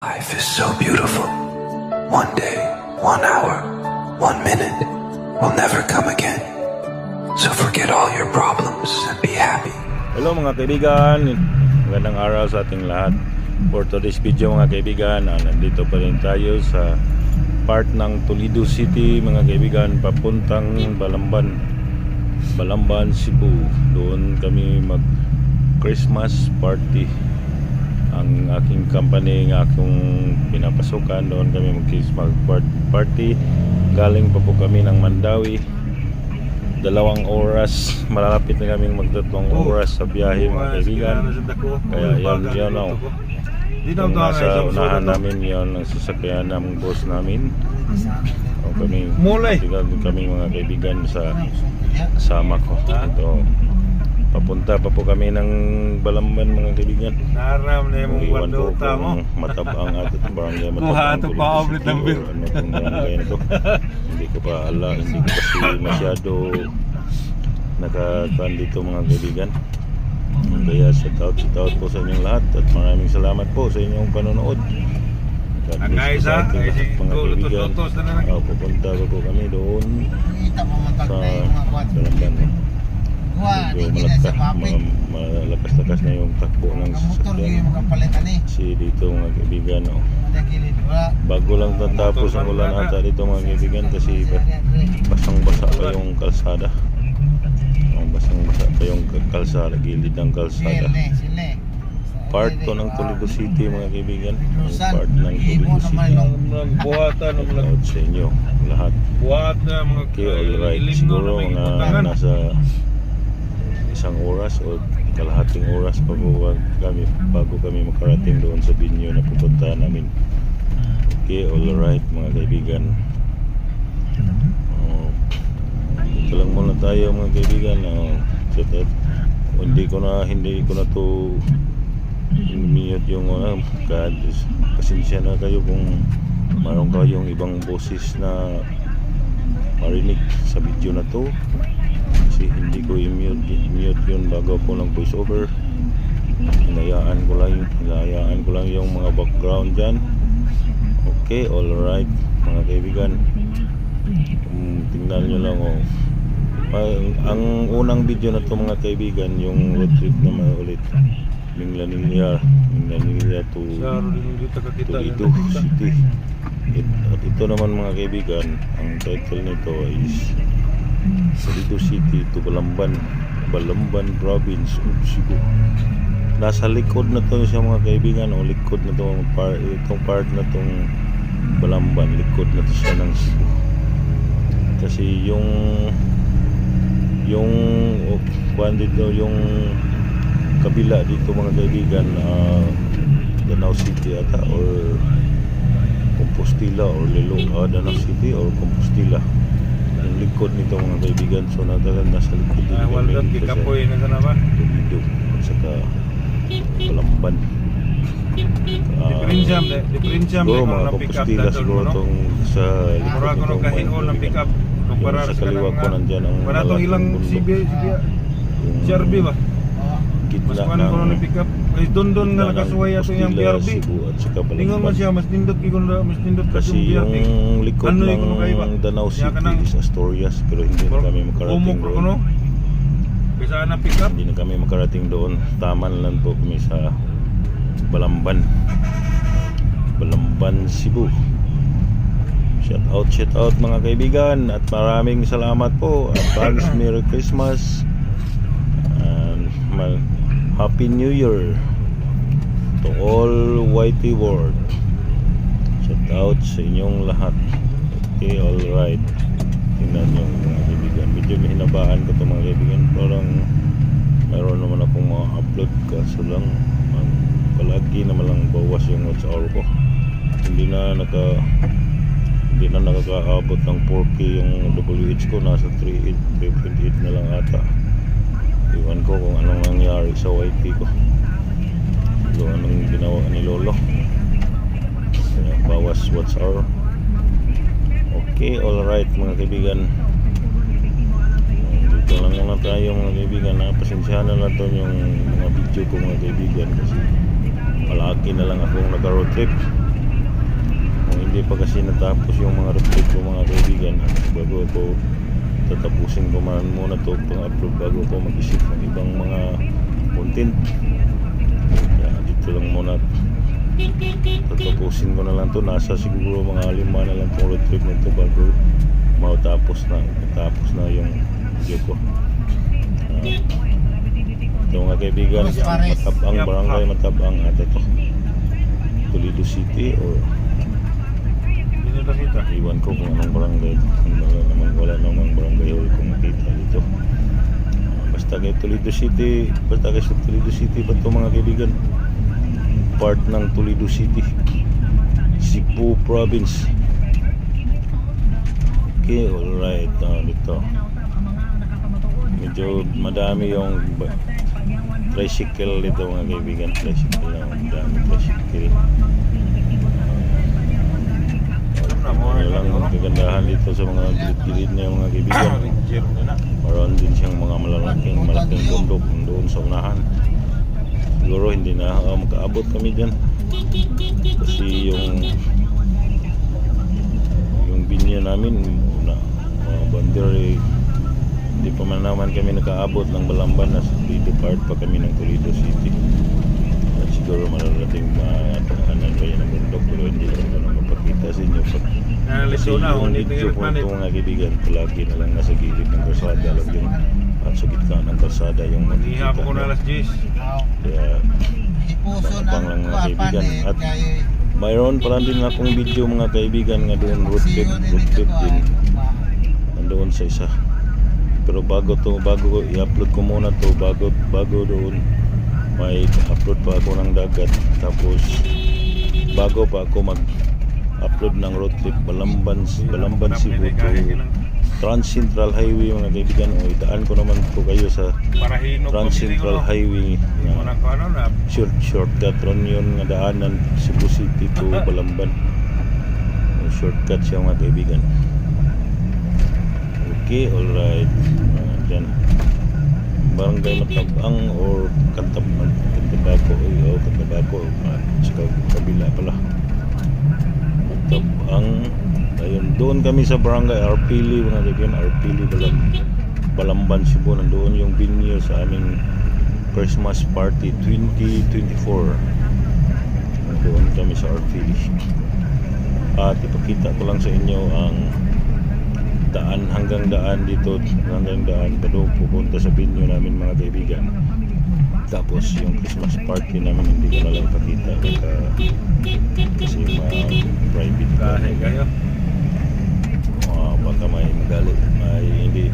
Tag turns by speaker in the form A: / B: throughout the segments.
A: Life is so beautiful. One day, 1 hour, 1 minute will never come again. So forget all your problems and be happy.
B: Hello mga kaibigan, magandang araw sa ating lahat. For today's video mga kaibigan, nandito pa rin tayo sa part ng Toledo City mga kaibigan, papuntang Balamban, Cebu. Doon kami mag Christmas party. Ang aking company, ng akong pinapasukan, doon kami mag Christmas party. Galing pa po kami ng Mandawi, 2 oras, malapit na kaming mag-2 oras sa biyahe mga kaibigan. Kaya yan ang nasa unahan namin, yan ang sasakyan ng boss namin. O kami mga kaibigan sa kasama ko. Ito, papunta pa po kami ng Balamban mga kaibigan.
C: Naram na yung
B: Iwan ko
C: wadota mo.
B: kung matabang at barangay
C: Kuha
B: matabang
C: ito pa oblit ng beer.
B: ano kung barangay na to. Hindi ko pa ala, hindi ko kasi masyado nakakuan dito mga kaibigan. Kaya shout out po sa inyong lahat at maraming salamat po sa inyong panonood. God
C: Ang
B: bless
C: guys
B: po sa
C: ha,
B: ating
C: ay
B: lahat, mga kaibigan.
C: lutos na lang.
B: Pupunta po kami doon sa Balamban. Medyo malakas-lakas na yung takbo ng sasakyan kasi dito mga kaibigan. Bago lang tatapos ang ulan ata dito mga kaibigan kasi basang-basa pa yung kalsada. Basang-basa pa yung kalsada, gilid ng kalsada. Part to ng Toledo City mga kaibigan. Part ng Toledo City.
C: Buhatan ng
B: Shout out sa inyo lahat.
C: buhat na mga
B: Okay, alright. Siguro mga nasa 1 oras o kalahating oras bago kami makarating doon sa venue na pupuntahan namin. Okay, alright mga kaibigan. Ito lang muna tayo mga kaibigan. Hindi ko na to mute yung pasensya na kayo kung mayroon kayong ibang boses na marinig sa video na to. Kasi hindi ko i-mute yun bago ko ng voice over. Hinayaan ko lang yung mga background dyan. Okay, alright mga kaibigan. Tingnan nyo lang ang unang video na to mga kaibigan, yung road trip naman ulit Minglanilla to Toledo City. At ito naman mga kaibigan, ang title nito is Toledo City to Balamban Province of Cebu. Nasa likod na to siya mga kaibigan, likod na to itong part na tong Balamban, likod na to siya ng Cebu. Kasi yung yung kabila dito mga kaibigan, Danau City ata or Compostela or Danau City or Compostela yung likod nito mga kaibigan. So nasa likod din kami dito sa Toledo at saka Balamban. Siguro mga Compostela siguro itong sa likod nito mga kaibigan. Yung sa kaliwa ko nandyan ang malaking
C: CRB ba?
B: gitna ng
C: Dondon nga nakasuway ato yung BRB.
B: Cebu at saka
C: Tingnan mo
B: Balamban.
C: siya, mas nindot
B: Kasi yung likod ng Danau City is Asturias, pero hindi na kami makarating doon.
C: Bisa na pick up.
B: Hindi na kami makarating doon. Taman lang po kami sa Balamban, Cebu. Shout out mga kaibigan at maraming salamat po. Advance Merry Christmas and Happy New Year to all Whitey world. Shout out sa inyong lahat. Okay, alright. Tingnan nyo mga kaibigan, medyo hinabaan ko ito mga kaibigan. Parang mayroon naman akong mga upload, kaso lang palagi naman lang bawas yung watch hour ko. Hindi na nakakaabot ng 4K yung WH ko, nasa 3.8 na lang ata. Iwan ko kung anong nangyari sa YT ko, anong ginawa ni Lolo. Kaya bawas watch hour. Okay, alright mga kaibigan, dito lang muna tayo mga kaibigan. Pasensyahan na lang to yung mga video ko mga kaibigan kasi palagi na lang akong nag-road trip. Kung hindi pa kasi natapos yung mga repeat ko mga kaibigan, bago ako tatapusin ko man muna to pang-upload bago ako mag-isip ng ibang mga content. Kaya dito lang muna tatapusin ko na lang to. Nasa siguro mga 5 na lang tong road trip nito bago matapos na yung video ko. Ito mga kaibigan, Matabang, Barangay Matabang ata to, Toledo City or
C: Hindi na kita.
B: iwan ko kung anong barangay. Wala namang barangay hall kung makita dito. Basta kay Toledo City, ba ito mga kaibigan? Part ng Toledo City, Cebu Province. Okay, alright. Dito medyo madami yung tricycle dito mga kaibigan. Tricycle lang, madami tricycle. Ano lang ang kagandahan dito sa mga gilid-gilid na yung mga kaibigan.
C: Ranger na na.
B: Meron din siyang mga malaking bundok doon sa unahan. Siguro hindi na makaabot kami dyan kasi yung binya namin na boundary, hindi pa man naman kami nakaabot ng Balamban na part pa kami ng Toledo City. At siguro mararating mataanan pa yan ang bundok pero hindi ko na mapakita sa inyo kasi
C: Nalisod na,
B: yung
C: hindi
B: video ko
C: tingnan
B: ito mga kaibigan palagi na lang nasa gilid ng kalsada lang yung at sa gitna ng kalsada yung
C: Maniha pa ko na alas 10.
B: kaya
D: Ipuso
B: Pang lang
D: ng
B: mga kaibigan.
D: papanit
B: At
D: kay
B: mayroon pala din akong video mga kaibigan nga doon road trip din nandoon sa isa. Pero bago i-upload ko muna to bago doon may upload pa ako ng dagat tapos bago pa ako mag-upload ng road trip Balamban Cebu to Trans Central Highway mga kaibigan. O itaan ko naman po kayo sa
C: Para hinog
B: Trans Central Highway
C: Yung
B: na
C: mga ano na.
B: shortcut ron yun nga daanan Cebu City to Balamban. Shortcut siya mga kaibigan. Okay, alright. Dyan Barangay Matabang or Cantabaco sa kabila pala Matabang. Ayun, doon kami sa Barangay Arpili mga kaibigan. Arpili Balamban Cebu. Nandoon yung venue sa aming Christmas Party 2024. Nandoon kami sa Arpili. At ipakita ko lang sa inyo ang hanggang daan dito, bago pupunta sa venue namin mga kaibigan. Tapos yung Christmas party namin hindi ko na lang pakita kasi private
C: Kahit kayo.
B: baka may magalit, hindi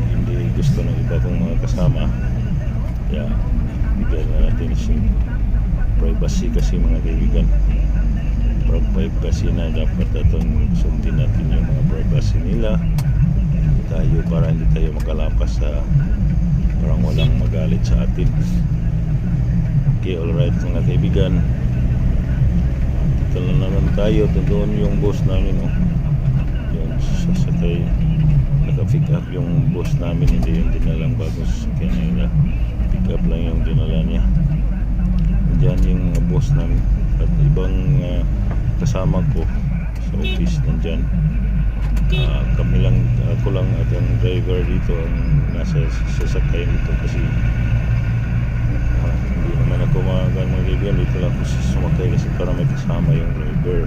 B: gusto ng iba kong mga kasama. Kaya bigyan na natin yung privacy kasi mga kaibigan. Privacy na dapat atong sundin natin yung mga privacy nila tayo para hindi tayo makalapas sa parang walang magalit sa atin. Okay, alright mga kaibigan, dito na naman tayo. Doon yung boss namin yung sasakay naka-pick up yung boss namin, hindi yung dinalang bagong sasakyan nila, pick up lang yung dinala niya. Diyan yung boss namin at ibang kasama ko sa office nandyan. Ako lang at ang driver dito ang nasa sasakyan dito kasi hindi naman ako mga kaibigan. Dito lang ako sumakay kasi para may kasama yung driver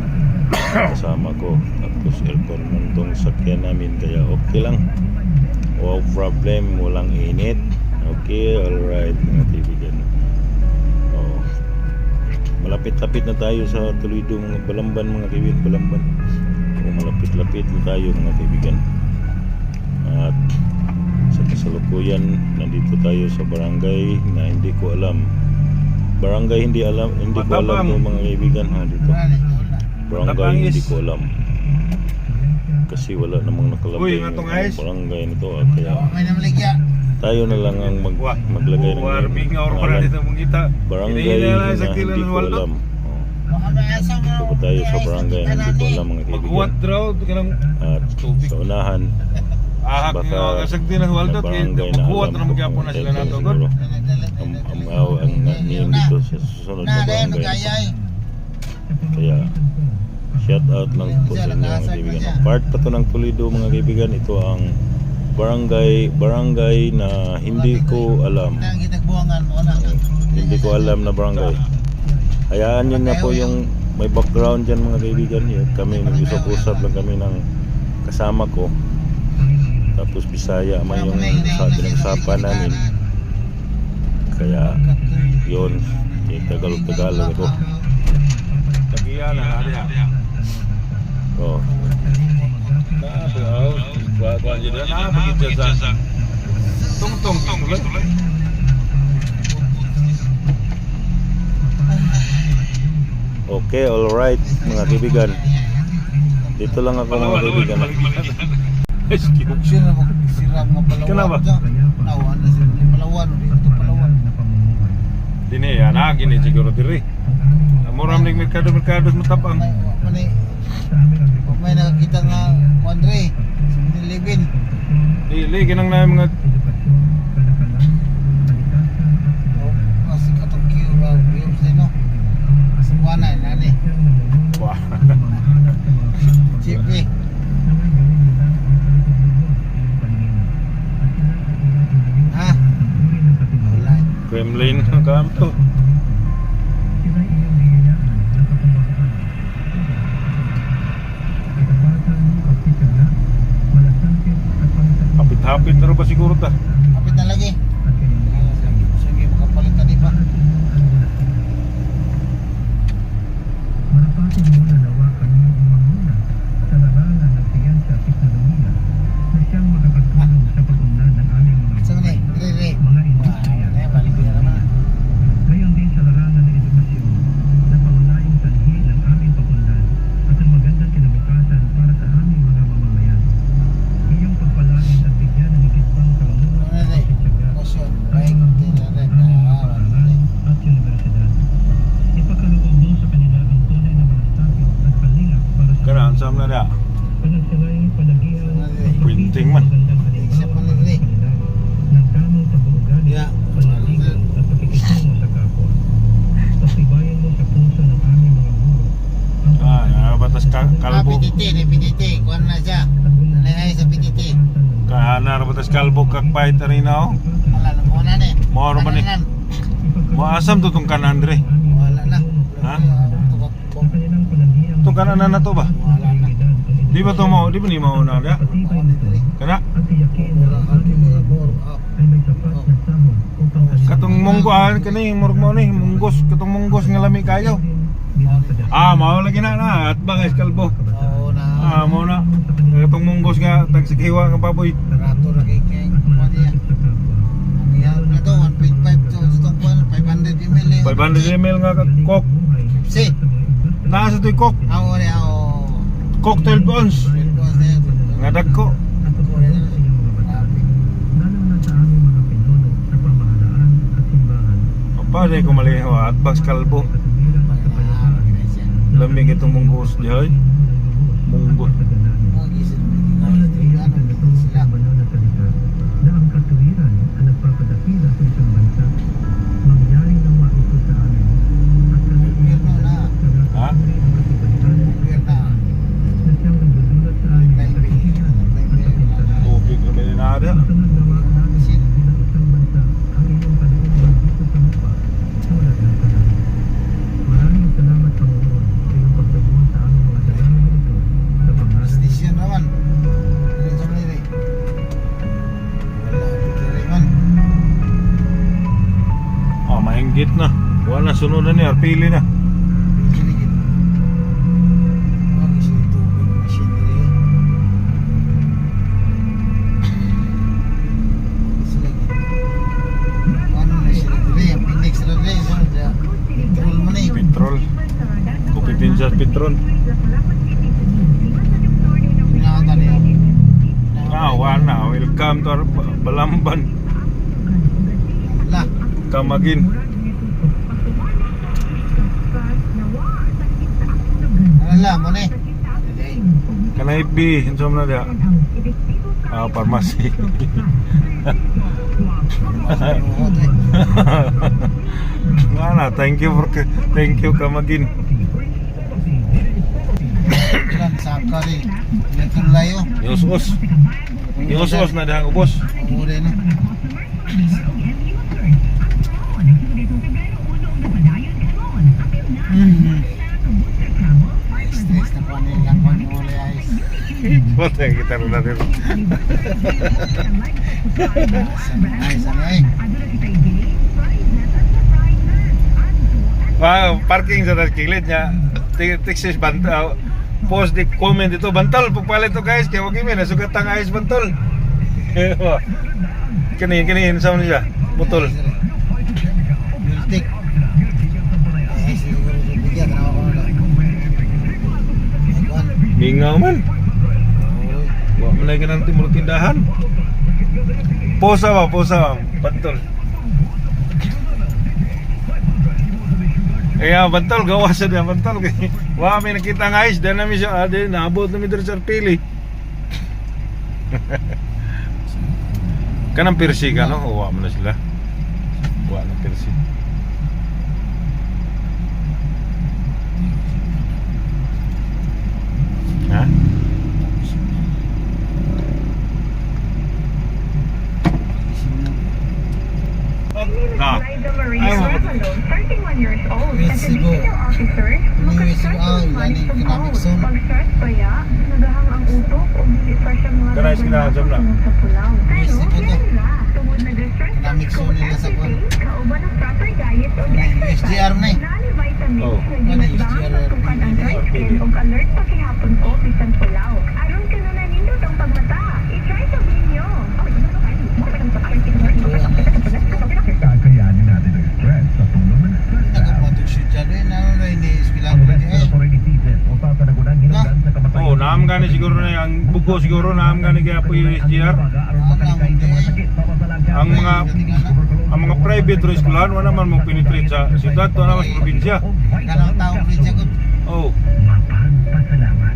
B: kasama ko. Tapos aircon man tong sakyan namin kaya okay lang, no problem, walang init. Okay, alright mga kaibigan. Malapit-lapit na tayo sa Toledo mga Balamban mga kaibigan. Balamban, malapit-lapit na tayo mga kaibigan. At sa kasalukuyan nandito tayo sa barangay na hindi ko alam kung mga kaibigan dito. Barangay hindi ko alam kasi wala namang nakalagay
C: Uy, nga tong
B: ng
C: ice.
B: barangay nito kaya
D: may namaligya.
B: tayo na lang ang maglagay ng
C: Warming or para
B: pangalan.
C: dito mong kita.
B: Barangay
C: Hindi na
B: na
C: sa kilo
B: hindi
C: ng
B: ko
C: Waldo.
B: alam.
D: Baka may asa mo.
B: Ito tayo sa barangay na hindi ko alam mga
C: Maghuwat
B: kaibigan.
C: draw ka ng
B: At sa unahan
C: ahak
B: baka
C: nga kasagdi ng Waldo.
B: na barangay na
C: Maghuwat
B: alam
C: na
B: ko
C: magyapon na
B: kung
C: sila
B: ito
C: nato.
B: siguro ang niyong dito sa susunod na
D: Na rin
B: barangay.
D: nagayay.
B: Kaya Shout out lang po sa inyo mga kaibigan. Part pa to ng Toledo mga kaibigan. Ito ang barangay na hindi ko alam.
D: Ang ginagbuangan mo na.
B: Hindi ko alam na barangay. Hayaan nyo na po yung may background dyan mga kaibigan. Kami nag-usap-usap lang kami ng kasama ko. Tapos Bisaya man yung pinag-usapan namin. Kaya yun, Tagalog ako.
C: Tagiyan na, hari ha.
B: Oh.
C: Kuan jadi na begitu sa. Tung tuloy.
B: Okay, alright mga kaibigan. Dito lang ako mga kaibigan.
D: Sira mo mga Palawan.
C: Kenapa?
D: Nawan na sila ng Palawan. Dito Palawan.
C: Dini anak gini siguro diri. Muram ning merkado matapang.
D: May nakakita nga Andre. Sinilibin.
C: Dili ginang na mga
D: Masih katong kiwa. Yung sino. Semuana nani.
C: wah.
D: Chip eh. Ha? Wala.
C: Kremlin kam to. Hapit-hapit na rin ba siguro ta?
D: Kapit na lagi. Sige, makapalit na di pa. Saan ni? Dire. Wala, balik na naman.
E: Gayon din sa larangan ng edukasyon na pangunahing sanhi ng aming pagundan at ang magandang kinabukasan para sa aming mga mamamayan. Iyong pagpalain at bigyan ng higit pang kaunawang
D: Ano na
E: pagtitiyaga,
D: Kusyon. Baik. Tinarin.
E: paaralan at universidad. Ipagkaloob mo sa kanila ang tunay na malasakit at kalingap para sa
C: Kana ansam na dia.
E: panagsalay, palagihan,
C: Printing man.
D: Siya pa na dire.
E: ng tamang pag-uugali,
D: Yeah.
E: panaligan at pakikitungo sa kapwa. Pagtibayan mo sa puso ng aming mga guro ang
C: Batas kalbo.
D: PTT ni PTT. Kuhan na siya. Nanay sa PTT.
C: Kana batas kalbo kakpait rin na.
D: Wala na mo na ni.
C: Moro man ni.
D: Kanan.
C: Mo asam to tong kanan dire.
D: Wala na.
C: Ha?
E: sa kanilang palagihan
C: Tong kanan na to ba?
D: Wala na.
C: Di ba to mo? Di ba ni mo na dia?
E: patibay nito
C: Kana
E: at tiyakin na ang aming mga guro ay may sapat na sahod upang
C: katong munggo kani murag mo ni munggos katong munggos nga lami kayo. Mao lagi na at bang kalbo.
D: Oo na.
C: Mo na. Katong munggos nga tagsikiwa nga baboy.
D: Rato na kay King. Kuha niya. Ang ihawag na to. 1.5 to. Itong kuha. 500 ml.
C: 500 ml nga coke.
D: Si.
C: Nasa to'y coke.
D: Ako rin ako.
C: Cocktail ounce. Nga dagko.
E: lalo na sa aming mga pinuno sa pamahalaan at simbahan.
C: Paano ko maliho at bags kalbo. Lamig itong munggos di ay. Munggos.
E: Na ang katuwiran ang nagpapadakila sa isang bansa. Mangyari nawa ito sa amin at sa
C: Ha?
E: na siyang nagdudulot sa amin sa kahihiyan
C: Tubig na may nada.
E: sunod nawa namin bilang isang bansa ang iyong kalooban dito sa lupa sa walat ng panahon. Maraming salamat Panginoon sa iyong pagdabuhan sa aming mga dalangin ito sa pangalan ng
D: Station naman. Ano sa kanila eh? Wala. Pikirin man.
C: Mahinggit na. Wala na sunod na ni Arpili na.
D: Pikirin. Huwag isi tubig. Machine dili. Sila ano na sila dili. Ang pinig sila dili. Petrol mo na eh.
C: Petrol. Kupitin sa petrol.
D: Pinakata niya.
C: Wala. Welcome to our Balamban.
D: Wala.
C: Kamagin.
D: Wala mo na eh.
C: Kanay B. Insom na dia. Pharmacy. Wala. Thank you Kamagin.
D: kari. Nagkalayo.
C: Ius-us. Ius-us na dihang ubos.
D: Uri no. Stress na pa nilang panimuli ayos.
C: Wala yung kita rin natin.
D: Ayos ay.
C: Wow, parking sa kilid niya. Texas bantal. Post di comment dito bantal pagpalit to guys kaya wag imin nasugat ang ayos bantal. Kani sa niya. Butol.
D: Multik. Eh siguro bigyan na ako na.
C: Mingaw man. Wa man lagi nang timur tindahan. Posa bantal. Kaya bantal gawas sa dia bantal kay wa may nakita ng ayos dan namin siya ade naabot namin dito sa pili. Kanang persi ka no? Wa man na sila. Wa na persi. Ha? Na. Ay,
F: 31 years old,
D: Yes,
F: as a
D: Cebu.
F: senior officer,
D: Cebu,
F: makastas
D: yung economic zone.
F: Pag-stress pa ya, nadahang ang utok o fresh ang mga
C: Ganay sila, jam lang.
F: sa pulaw.
D: Yes,
F: Pero,
D: Cebu to.
F: yan na, tungod nag-stress
D: Economic zone nila sa kwan.
F: kauban ng proper diet o
D: SGR na eh.
F: Nani vitamins
C: Oh.
F: na
D: Ano,
F: ginagdaan
D: SGR,
F: sa tukan ang dry skin o alert pa kihapon ko bisan pulaw. Aron ka na nindot ang pagmata. I-try sa video.
E: Kakayanin natin ang stress sa tulong ng stress out.
D: Nagapatog siya dyan eh. Ano na iniiskilan
E: Ang
D: ko dyan eh.
E: respiratory diseases o tatanagunan ginugan sa kamatayan.
C: Oh, naam gani siguro na ang buko siguro naam gani kaya po yung SGR. Ang mga private ro eskwelahan wala man mo penetrate sa siyudad to na mas probinsya.
D: Kanang taong rin siya ko.
C: Oh,
E: Mapagpasalamat.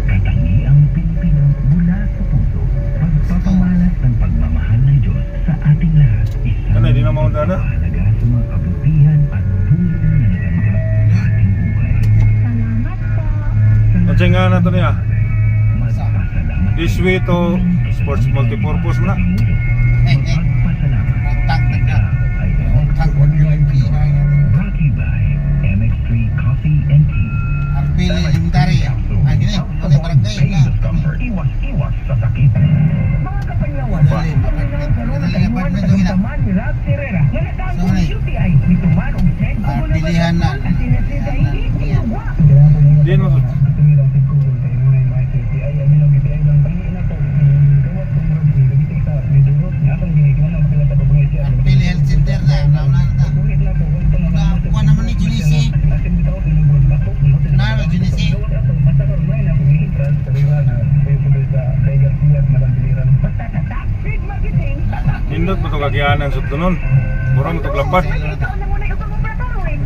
E: Katangi ang Pilipino mula sa puso. Pagpapamalas ng pagmamahal ng Diyos sa ating lahat.
C: Ano, di na maunta na?
E: Mahalaga sa mga kabutihan at tulong na naganap sa ating buhay.
F: Salamat po.
C: At nga na to niya.
E: Magpasalamat.
C: This way to sports multipurpose mo na.
E: Magpasalamat.
D: Tang na.
E: Ay
D: Tang ko yung pihay.
E: brought to you by MX3 Coffee and Tea.
D: Ang pili limitary. Ay gini. Ano barangay na.
E: Iwas sa sakit. Mga kapanyawan.
D: Dali. Madali apartment yung ina. So na pilihan na.
C: Di mo to.
D: Ang pili health center na. Nauna na. Kuha naman ni Junisi. Naro Junisi.
C: Hindot mo to kagianan sa tunon. Mura mo to lapat.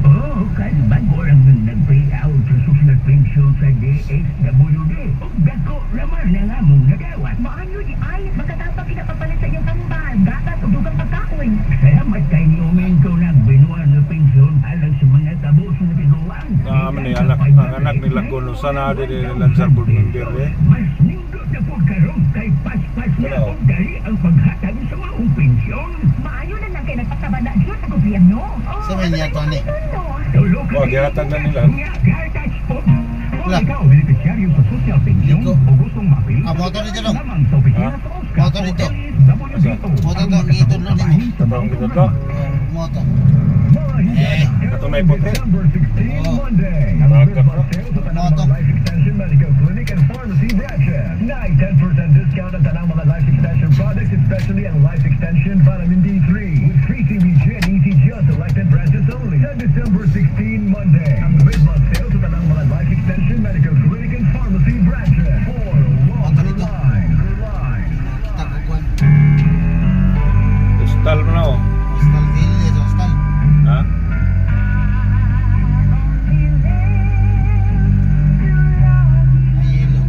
E: Oh, kan bago lang nag-pay-out sa susunod pensyon sa DSWD. O dako naman na nga mong nagawat.
F: Maanyo di ay, magkatapang kinapapalit sa iyong kambal, gatas o dugang pagkaon.
E: Salamat kay ni Umento nagbinuan na pensyon alang sa mga tabos na tiguan.
C: Naman ni ang anak nila kuno sana di lansar bud member eh.
E: Mas nindot na po karon kay pas-pas na
C: Hello.
E: o dali ang paghatag sa mga pensyon.
F: Maayo na lang kayo nagpasabada dyan sa gobyerno.
D: Sa may niya to ni.
E: Tulog
C: Oh, gihatag na nila.
D: Wala.
E: Ikaw, beneficiaryo sa social pension
D: Iko.
E: o gustong mapil.
D: Ah, motor dito lang.
E: Lamang sa opisina
C: Ha?
E: sa Oscar.
D: Motor dito. Motor to, ang itod nun eh.
C: Tatawang kita to.
D: Moto.
E: Eh,
C: Kato may puti.
E: December 16,
D: Oh.
E: Monday.
C: Bakit?
E: Sales sa Tanang
D: Moto.
E: mga Life Extension Medical Clinic and Pharmacy branches. Night 10% discount at Tanang mga Life Extension products, especially ang Life Extension Vitamin D3 with free CBG and ECG on selected branches only. Sa December 16, Monday. Ang mid-month sales sa Tanang mga Life Extension Medical Clinic and Pharmacy branches. For longer lines.
D: Taguguan.
C: Postal mo na oh.
D: Hostal Village. Hostal.
C: Ha?
D: Ayelo.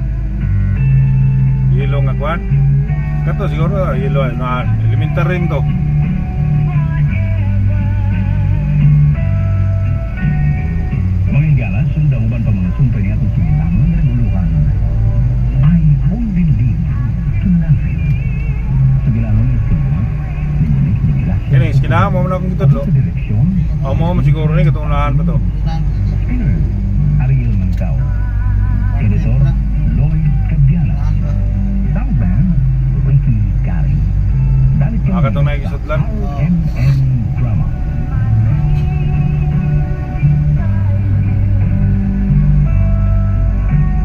C: Yelo nga kwan. Kato siguro yelo na elementary rin to.
E: Mga higala, sundang uban pa mga sumpay niya itong sigilangan na naguluhan.
C: Kinahanglan mo na akong gitudlo.
E: Sa direksyon,
C: O mo mo siguro ni katong unahan pa to.
D: Unahan ko dito.
E: Spinner, Ariel Mancao. Editor, Lloyd Cabiala.
D: Unahan ko.
E: Sound man, Ricky Gary. Dalit
C: Ah, katong naikisudlan.
E: MN Drama.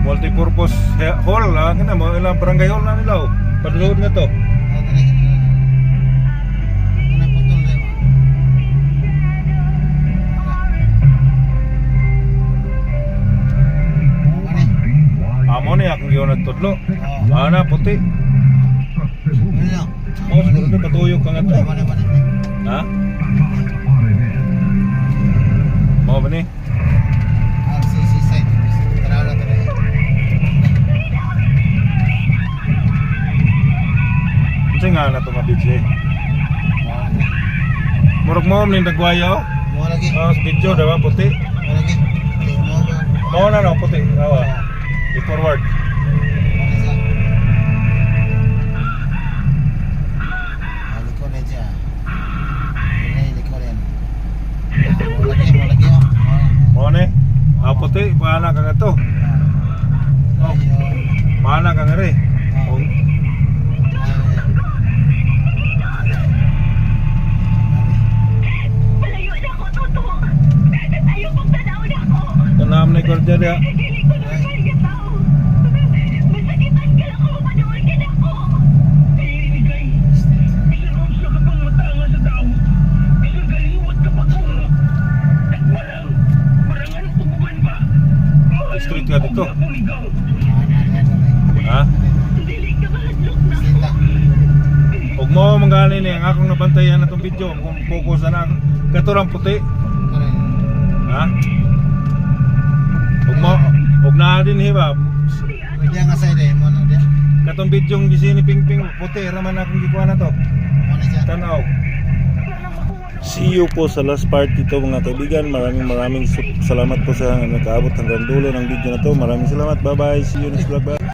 C: Multipurpose hall lang kana mo ilang barangay hall na nila. Padulod na to.
D: Ano putol na yun?
C: Amo ni akong giyon nagtudlo.
D: Oo.
C: Ana puti.
D: Ano lang?
C: Mo siguro ni patuyok ka nga to.
D: Mana.
C: Ha? Mo ba ni?
D: RCC site. Tara na.
C: Unsa nga na to nga bitch. Murag mo ning dagwayo.
D: Mo lagi.
C: Ah, video daw puti.
D: Mo lagi. Mo ba?
C: Mo na no puti. Awa. I-forward.
D: Ano sa? Liko na dyan. Liko rin. Mo lagi oh.
C: Mo ni. Ah puti paana ka nga to. Oh. Paana ka nga re. Oh.
F: Malayo na ako, Toto. Ayaw pong tanaw na ako.
C: Tanam na kordia dia.
F: Dili ko na kaya tao. Masakitan ka lang ako, manood ka na ako. Iinigay. Isang sa ka pang matanga sa tao. Isang kaliwat ka pa kung. Walang marangan ubuan ba?
C: Street ka dito.
F: Puligaw.
C: Ha?
F: Dili ka mahadlok na.
D: Sita.
C: Ug mo mangani ni ang akong nabantayan na tong video kung focus na katurang puti. Ha? Ug na din hiba.
D: Pwede nga sa ide mo no dia.
C: Katong video ng gisini pingping puti raman akong gikuha na to.
D: Mo na siya.
C: Tanaw.
B: See you po sa last part dito mga kaibigan. Maraming salamat po sa nakaabot hanggang dulo ng video na to. Maraming salamat. Bye bye. See you next vlog. Bye.